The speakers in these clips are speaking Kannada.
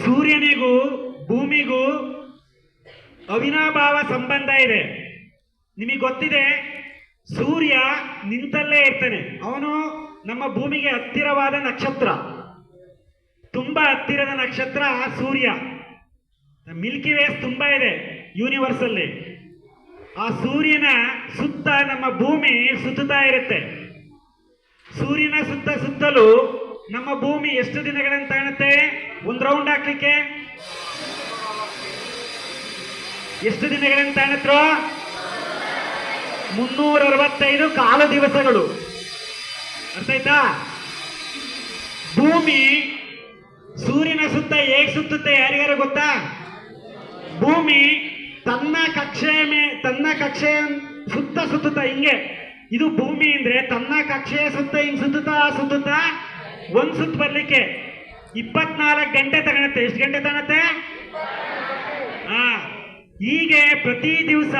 ಸೂರ್ಯನಿಗೂ ಭೂಮಿಗೂ ಅವಿನಾಭಾವ ಸಂಬಂಧ ಇದೆ. ನಿಮಗೆ ಗೊತ್ತಿದೆ, ಸೂರ್ಯ ನಿಂತಲ್ಲೇ ಇರ್ತಾನೆ. ಅವನು ನಮ್ಮ ಭೂಮಿಗೆ ಹತ್ತಿರವಾದ ನಕ್ಷತ್ರ, ತುಂಬಾ ಹತ್ತಿರದ ನಕ್ಷತ್ರ ಸೂರ್ಯ. ಮಿಲ್ಕಿ ವೇಸ್ ತುಂಬಾ ಇದೆ ಯೂನಿವರ್ಸ್ ಅಲ್ಲಿ. ಆ ಸೂರ್ಯನ ಸುತ್ತ ನಮ್ಮ ಭೂಮಿ ಸುತ್ತುತ್ತಾ ಇರುತ್ತೆ. ಸೂರ್ಯನ ಸುತ್ತಲೂ ನಮ್ಮ ಭೂಮಿ ಎಷ್ಟು ದಿನಗಳನ್ನು ತಗೊಳುತ್ತೆ? ಒಂದು ರೌಂಡ್ ಹಾಕ್ಲಿಕ್ಕೆ ಎಷ್ಟು ದಿನಗಳನ್ನು ತಗೊಳತ್ರೋ? 365 ಕಾಲ ದಿವಸಗಳು. ಅರ್ಥ ಆಯ್ತಾ? ಭೂಮಿ ಸೂರ್ಯನ ಸುತ್ತ ಹೇಗೆ ಸುತ್ತುತ್ತೆ ಯಾರಿಗಾರು ಗೊತ್ತಾ? ಭೂಮಿ ತನ್ನ ಕಕ್ಷೆಯ ಸುತ್ತ ಸುತ್ತುತ್ತಾ ಹಿಂಗೆ. ಇದು ಭೂಮಿ ಅಂದ್ರೆ ತನ್ನ ಕಕ್ಷೆಯ ಸುತ್ತ ಹಿಂಗ್ ಸುತ್ತುತ್ತಾ ಒಂದ್ ಸುತ್ತ ಬರ್ಲಿಕ್ಕೆ 24 ಗಂಟೆ ತಗೊಳುತ್ತೆ. ಎಷ್ಟು ಗಂಟೆ ತಗೊಳುತ್ತೆ? ಹೀಗೆ ಪ್ರತಿ ದಿವಸ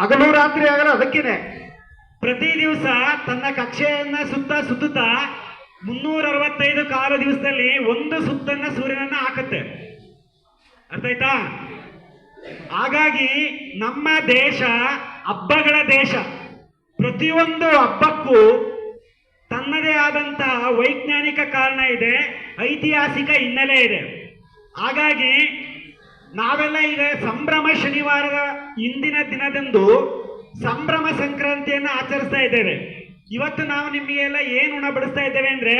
ಹಗಲು ರಾತ್ರಿ ಆಗಲ್ಲ. ಅದಕ್ಕೇನೆ ಪ್ರತಿ ದಿವಸ ತನ್ನ ಕಕ್ಷೆಯನ್ನ ಸುತ್ತುತ್ತಾ 365 ಕಾಲ ದಿವಸದಲ್ಲಿ ಒಂದು ಸುತ್ತನ್ನ ಸೂರ್ಯನನ್ನ ಹಾಕುತ್ತೆ. ಅರ್ಥ ಆಯ್ತಾ? ಹಾಗಾಗಿ ನಮ್ಮ ದೇಶ ಹಬ್ಬಗಳ ದೇಶ. ಪ್ರತಿಯೊಂದು ಹಬ್ಬಕ್ಕೂ ತನ್ನದೇ ಆದಂತಹ ವೈಜ್ಞಾನಿಕ ಕಾರಣ ಇದೆ, ಐತಿಹಾಸಿಕ ಹಿನ್ನೆಲೆ ಇದೆ. ಹಾಗಾಗಿ ನಾವೆಲ್ಲ ಈಗ ಸಂಭ್ರಮ ಶನಿವಾರದ ಇಂದಿನ ದಿನದಂದು ಸಂಭ್ರಮ ಸಂಕ್ರಾಂತಿಯನ್ನು ಆಚರಿಸ್ತಾ ಇದ್ದೇವೆ. ಇವತ್ತು ನಾವು ನಿಮಗೆಲ್ಲ ಏನು ಉಣಬಡಿಸ್ತಾ ಇದ್ದೇವೆ ಅಂದ್ರೆ